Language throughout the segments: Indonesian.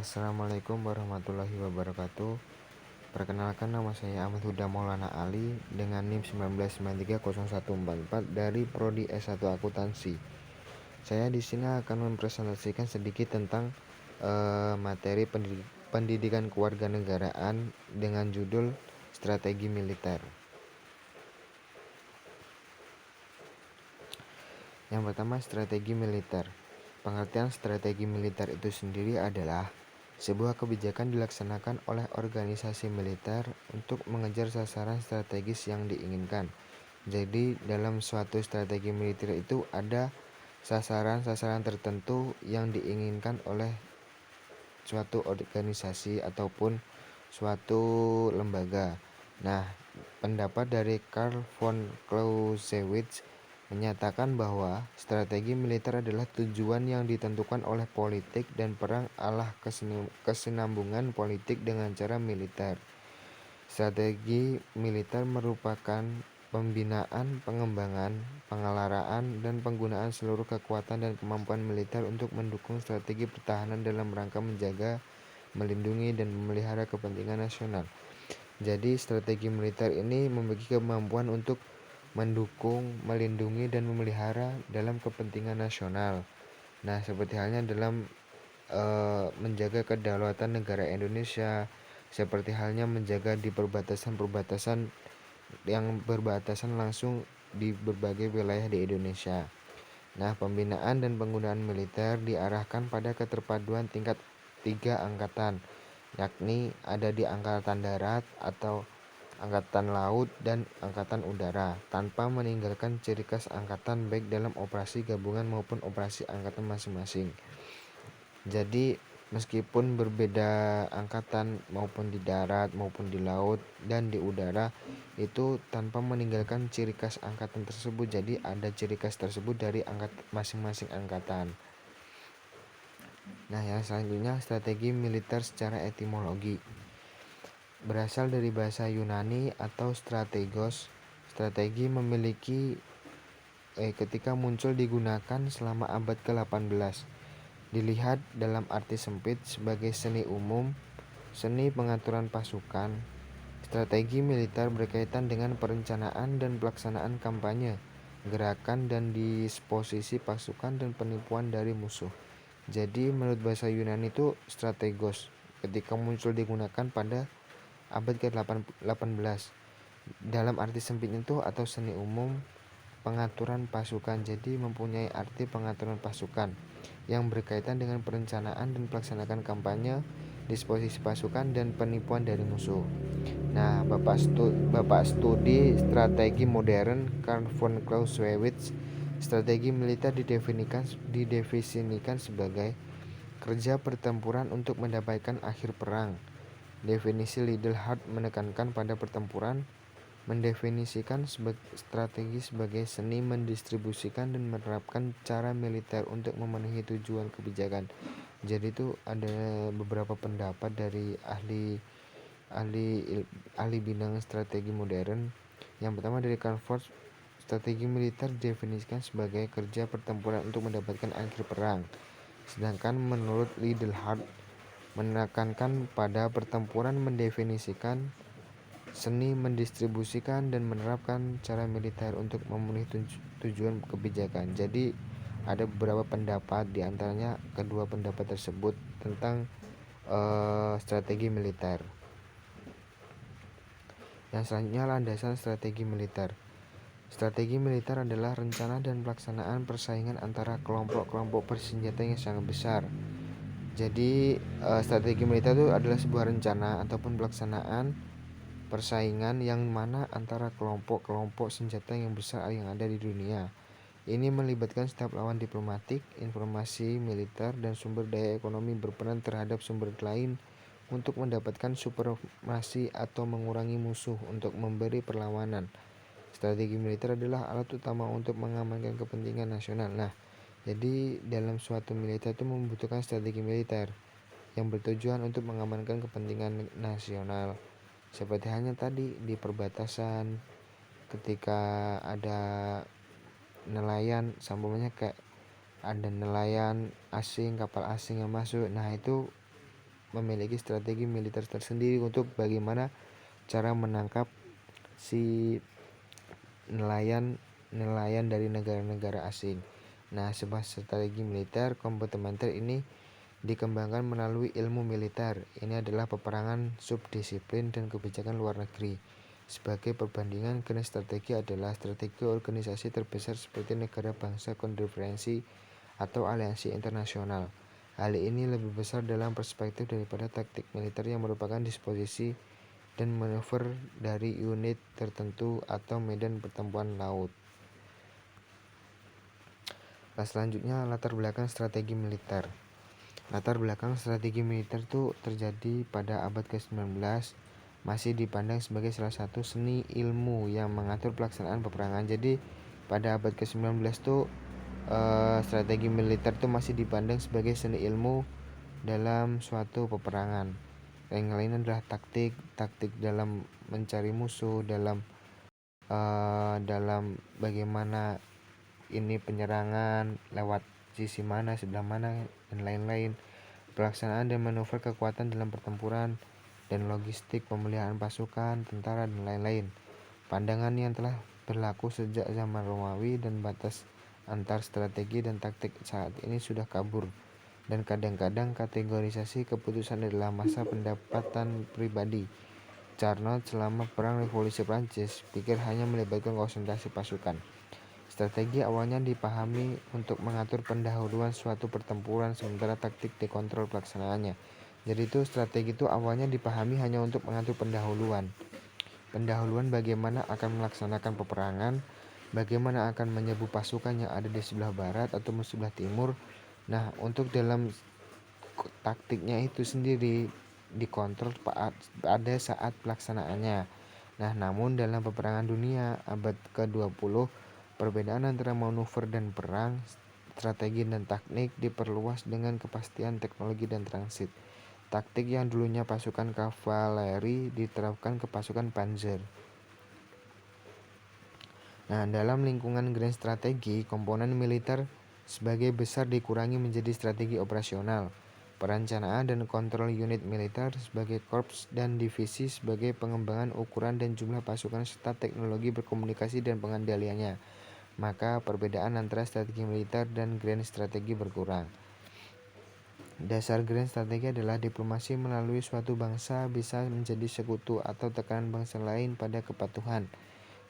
Assalamualaikum warahmatullahi wabarakatuh. Perkenalkan, nama saya Ahmad Huda Maulana Ali dengan NIM 19930144 dari Prodi S1 Akuntansi. Saya di sini akan mempresentasikan sedikit tentang materi pendidikan kewarganegaraan dengan judul Strategi Militer. Yang pertama, strategi militer. Pengertian strategi militer itu sendiri adalah sebuah kebijakan dilaksanakan oleh organisasi militer untuk mengejar sasaran strategis yang diinginkan. Jadi dalam suatu strategi militer itu ada sasaran-sasaran tertentu yang diinginkan oleh suatu organisasi ataupun suatu lembaga. Nah, pendapat dari Karl von Clausewitz menyatakan bahwa strategi militer adalah tujuan yang ditentukan oleh politik dan perang adalah kesinambungan politik dengan cara militer. Strategi militer merupakan pembinaan, pengembangan, pengelaraan, dan penggunaan seluruh kekuatan dan kemampuan militer untuk mendukung strategi pertahanan dalam rangka menjaga, melindungi, dan memelihara kepentingan nasional. Jadi strategi militer ini memiliki kemampuan untuk mendukung, melindungi, dan memelihara dalam kepentingan nasional. Nah, seperti halnya dalam menjaga kedaulatan negara Indonesia, seperti halnya menjaga di perbatasan-perbatasan yang berbatasan langsung di berbagai wilayah di Indonesia. Nah, pembinaan dan penggunaan militer diarahkan pada keterpaduan tingkat 3 angkatan, yakni ada di Angkatan Darat atau Angkatan Laut dan Angkatan Udara, tanpa meninggalkan ciri khas angkatan baik dalam operasi gabungan maupun operasi angkatan masing-masing. Jadi meskipun berbeda angkatan maupun di darat maupun di laut dan di udara, itu tanpa meninggalkan ciri khas angkatan tersebut. Jadi ada ciri khas tersebut dari masing-masing angkatan. Nah, yang selanjutnya strategi militer secara etimologi. Berasal dari bahasa Yunani atau strategos. Strategi memiliki ketika muncul digunakan selama abad ke-18. Dilihat dalam arti sempit sebagai seni umum, seni pengaturan pasukan. Strategi militer berkaitan dengan perencanaan dan pelaksanaan kampanye, gerakan dan disposisi pasukan dan penipuan dari musuh. Jadi menurut bahasa Yunani itu strategos ketika muncul digunakan pada abad ke-18. Dalam arti sempitnya itu atau seni umum pengaturan pasukan, jadi mempunyai arti pengaturan pasukan yang berkaitan dengan perencanaan dan pelaksanaan kampanye, disposisi pasukan, dan penipuan dari musuh. Nah, Bapak studi strategi modern Karl von Clausewitz, strategi militer didefinisikan sebagai kerja pertempuran untuk mendapatkan akhir perang. Definisi Liddell-Hart menekankan pada pertempuran, mendefinisikan strategi sebagai seni mendistribusikan dan menerapkan cara militer untuk memenuhi tujuan kebijakan. Jadi itu ada beberapa pendapat dari ahli bidang strategi modern. Yang pertama dari Calvert, strategi militer didefinisikan sebagai kerja pertempuran untuk mendapatkan akhir perang. Sedangkan menurut Liddell-Hart menekankan pada pertempuran, mendefinisikan seni mendistribusikan dan menerapkan cara militer untuk memenuhi tujuan kebijakan. Jadi ada beberapa pendapat, diantaranya kedua pendapat tersebut tentang strategi militer. Yang selanjutnya landasan strategi militer. Strategi militer adalah rencana dan pelaksanaan persaingan antara kelompok-kelompok bersenjata yang sangat besar. Jadi strategi militer itu adalah sebuah rencana ataupun pelaksanaan persaingan yang mana antara kelompok-kelompok senjata yang besar yang ada di dunia. Ini melibatkan setiap lawan diplomatik, informasi militer, dan sumber daya ekonomi berperan terhadap sumber lain untuk mendapatkan supremasi atau mengurangi musuh untuk memberi perlawanan. Strategi militer adalah alat utama untuk mengamankan kepentingan nasional. Nah, jadi dalam suatu militer itu membutuhkan strategi militer yang bertujuan untuk mengamankan kepentingan nasional. Seperti halnya tadi di perbatasan ketika ada nelayan, sambungannya kayak ada nelayan asing, kapal asing yang masuk. Nah, itu memiliki strategi militer tersendiri untuk bagaimana cara menangkap si nelayan dari negara-negara asing. Nah, sebuah strategi militer komplementer ini dikembangkan melalui ilmu militer. Ini adalah peperangan subdisiplin dan kebijakan luar negeri. Sebagai perbandingan, grand strategi adalah strategi organisasi terbesar seperti negara bangsa konfederasi atau aliansi internasional. Hal ini lebih besar dalam perspektif daripada taktik militer yang merupakan disposisi dan manuver dari unit tertentu atau medan pertempuran laut. Selanjutnya, latar belakang strategi militer. Latar belakang strategi militer itu terjadi pada abad ke-19, masih dipandang sebagai salah satu seni ilmu yang mengatur pelaksanaan peperangan. Jadi pada abad ke-19 tuh strategi militer itu masih dipandang sebagai seni ilmu dalam suatu peperangan. Yang lain adalah taktik dalam mencari musuh, dalam bagaimana ini penyerangan lewat sisi mana, sebelah mana, dan lain-lain. Pelaksanaan dan manuver kekuatan dalam pertempuran dan logistik pemeliharaan pasukan, tentara, dan lain-lain. Pandangan yang telah berlaku sejak zaman Romawi dan batas antar strategi dan taktik saat ini sudah kabur. Dan kadang-kadang kategorisasi keputusan adalah masa pendapatan pribadi. Carnot selama Perang Revolusi Prancis pikir hanya melibatkan konsentrasi pasukan. Strategi awalnya dipahami untuk mengatur pendahuluan suatu pertempuran, sementara taktik dikontrol pelaksanaannya. Jadi itu strategi itu awalnya dipahami hanya untuk mengatur pendahuluan. Pendahuluan bagaimana akan melaksanakan peperangan, bagaimana akan menyerbu pasukan yang ada di sebelah barat atau sebelah timur. Nah, untuk dalam taktiknya itu sendiri dikontrol pada saat pelaksanaannya. Nah, namun dalam peperangan dunia abad ke-20, perbedaan antara manuver dan perang, strategi dan teknik diperluas dengan kepastian teknologi dan transit. Taktik yang dulunya pasukan kavaleri diterapkan ke pasukan panzer. Nah, dalam lingkungan grand strategi, komponen militer sebagai besar dikurangi menjadi strategi operasional, perencanaan dan kontrol unit militer sebagai korps dan divisi sebagai pengembangan ukuran dan jumlah pasukan serta teknologi berkomunikasi dan pengendaliannya. Maka perbedaan antara strategi militer dan grand strategi berkurang. Dasar grand strategi adalah diplomasi melalui suatu bangsa bisa menjadi sekutu atau tekanan bangsa lain pada kepatuhan.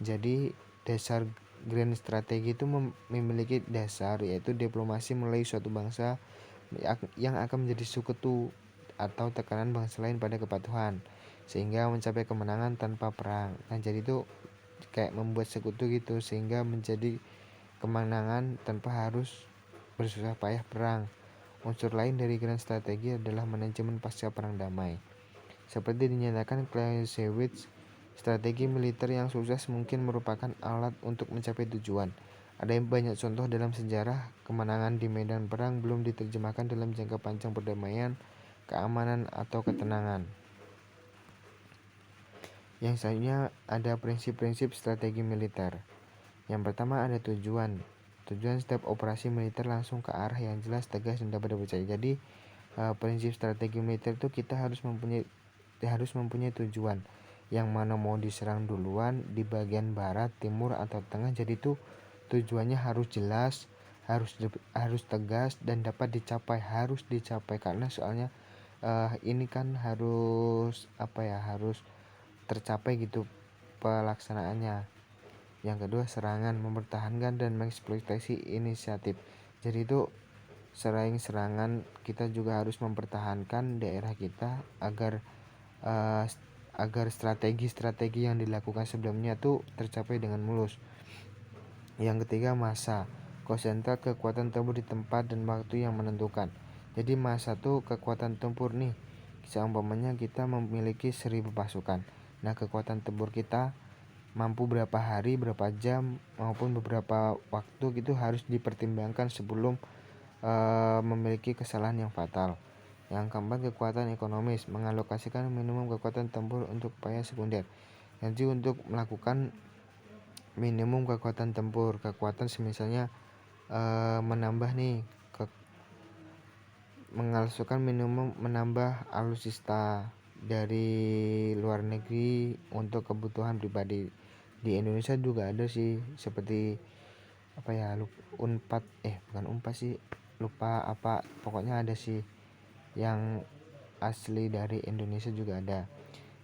Jadi dasar grand strategi itu memiliki dasar, yaitu diplomasi melalui suatu bangsa yang akan menjadi sekutu atau tekanan bangsa lain pada kepatuhan, sehingga mencapai kemenangan tanpa perang. Nah, jadi itu kayak membuat sekutu gitu, sehingga menjadi kemenangan tanpa harus bersusah payah perang. Unsur lain dari grand strategi adalah manajemen pasca perang damai. Seperti dinyatakan Clausewitz, strategi militer yang sukses mungkin merupakan alat untuk mencapai tujuan. Ada banyak contoh dalam sejarah kemenangan di medan perang belum diterjemahkan dalam jangka panjang perdamaian, keamanan, atau ketenangan. Yang selanjutnya ada prinsip-prinsip strategi militer. Yang pertama ada tujuan. Tujuan setiap operasi militer langsung ke arah yang jelas, tegas, dan dapat dipercaya. Jadi prinsip strategi militer itu kita harus mempunyai tujuan. Yang mana mau diserang duluan, di bagian barat, timur, atau tengah. Jadi itu tujuannya harus jelas, harus tegas, dan dapat dicapai. Harus dicapai karena soalnya ini kan harus harus tercapai gitu pelaksanaannya. Yang kedua, serangan, mempertahankan dan mengeksploitasi inisiatif. Jadi itu selain serangan, kita juga harus mempertahankan daerah kita agar strategi-strategi yang dilakukan sebelumnya tuh tercapai dengan mulus. Yang ketiga, massa, konsentrat kekuatan tempur di tempat dan waktu yang menentukan. Jadi massa tuh kekuatan tempur nih. Seumpamanya kita memiliki 1000 pasukan. Nah, kekuatan tempur kita mampu berapa hari, berapa jam, maupun beberapa waktu gitu harus dipertimbangkan sebelum memiliki kesalahan yang fatal. Yang keempat, kekuatan ekonomis, mengalokasikan minimum kekuatan tempur untuk upaya sekunder. Jadi untuk melakukan minimum kekuatan tempur, kekuatan misalnya menambah nih mengalutskan minimum menambah alutsista dari luar negeri untuk kebutuhan pribadi. Di Indonesia juga ada sih, seperti apa ya, Unpad, bukan Unpad sih, lupa apa, pokoknya ada sih yang asli dari Indonesia juga ada.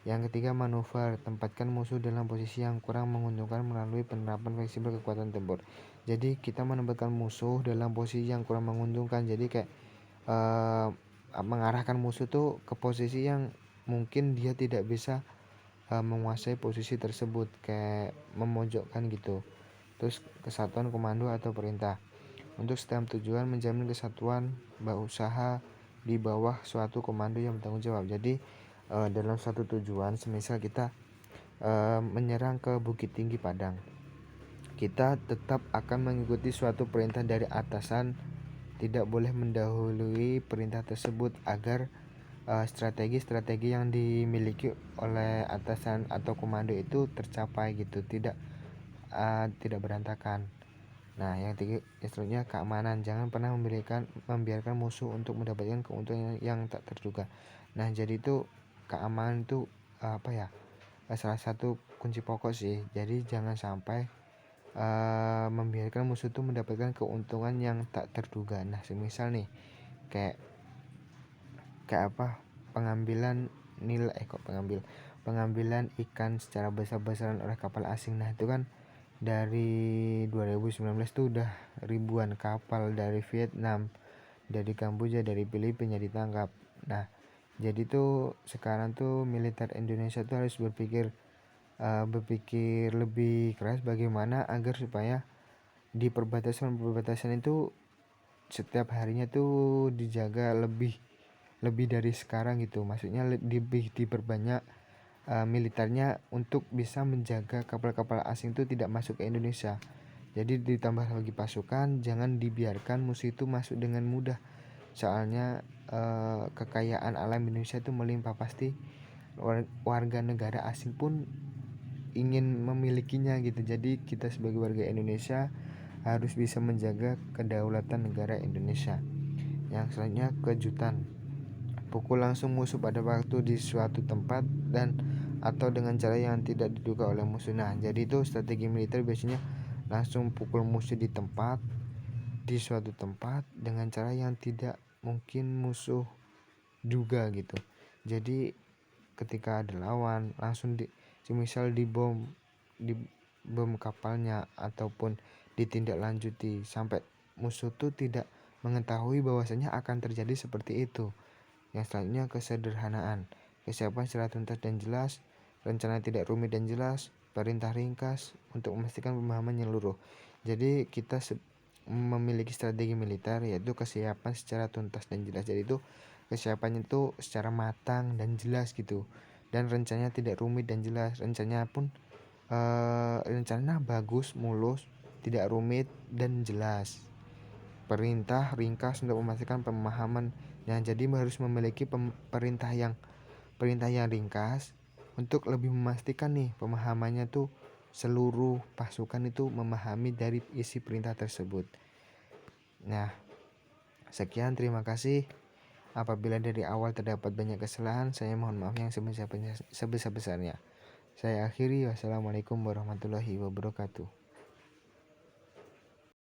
Yang ketiga, manuver, tempatkan musuh dalam posisi yang kurang menguntungkan melalui penerapan fleksibel kekuatan tempur. Jadi kita menempatkan musuh dalam posisi yang kurang menguntungkan, jadi kayak mengarahkan musuh tuh ke posisi yang mungkin dia tidak bisa menguasai posisi tersebut, kayak memojokkan gitu. Terus kesatuan komando atau perintah, untuk setiap tujuan menjamin kesatuan usaha di bawah suatu komando yang bertanggung jawab. Jadi dalam suatu tujuan, semisal kita menyerang ke Bukit Tinggi Padang, kita tetap akan mengikuti suatu perintah dari atasan, tidak boleh mendahului perintah tersebut agar strategi-strategi yang dimiliki oleh atasan atau komando itu tercapai gitu, tidak berantakan. Nah, yang tiga, selanjutnya keamanan, jangan pernah membiarkan musuh untuk mendapatkan keuntungan yang tak terduga. Nah, jadi itu keamanan itu salah satu kunci pokok sih. Jadi jangan sampai membiarkan musuh itu mendapatkan keuntungan yang tak terduga. Nah, semisal nih kayak pengambilan pengambilan ikan secara besar-besaran oleh kapal asing. Nah, itu kan dari 2019 tuh udah ribuan kapal dari Vietnam, dari Kamboja, dari Filipina ditangkap. Nah, jadi tuh sekarang tuh militer Indonesia tuh harus berpikir lebih keras bagaimana agar supaya di perbatasan itu setiap harinya tuh dijaga lebih dari sekarang gitu. Maksudnya lebih diperbanyak militernya untuk bisa menjaga kapal-kapal asing itu tidak masuk ke Indonesia. Jadi ditambah lagi pasukan, jangan dibiarkan musuh itu masuk dengan mudah. Soalnya kekayaan alam Indonesia itu melimpah, pasti warga negara asing pun ingin memilikinya gitu. Jadi kita sebagai warga Indonesia harus bisa menjaga kedaulatan negara Indonesia. Yang selanjutnya, kejutan, pukul langsung musuh pada waktu di suatu tempat dan atau dengan cara yang tidak diduga oleh musuh. Nah, jadi itu strategi militer biasanya langsung pukul musuh di suatu tempat dengan cara yang tidak mungkin musuh duga gitu. Jadi ketika ada lawan, langsung semisal di bom kapalnya ataupun ditindaklanjuti sampai musuh tuh tidak mengetahui bahwasanya akan terjadi seperti itu. Yang selanjutnya, kesederhanaan, kesiapan secara tuntas dan jelas, rencana tidak rumit dan jelas, perintah ringkas untuk memastikan pemahaman menyeluruh. Jadi kita memiliki strategi militer yaitu kesiapan secara tuntas dan jelas. Jadi itu kesiapannya itu secara matang dan jelas gitu, dan rencananya tidak rumit dan jelas. Rencananya pun rencana bagus, mulus, tidak rumit dan jelas. Perintah ringkas untuk memastikan pemahaman. Nah, jadi harus memiliki perintah yang ringkas untuk lebih memastikan nih pemahamannya tuh seluruh pasukan itu memahami dari isi perintah tersebut. Nah, sekian, terima kasih. Apabila dari awal terdapat banyak kesalahan, saya mohon maaf yang sebesar-besarnya. Saya akhiri, wassalamualaikum warahmatullahi wabarakatuh.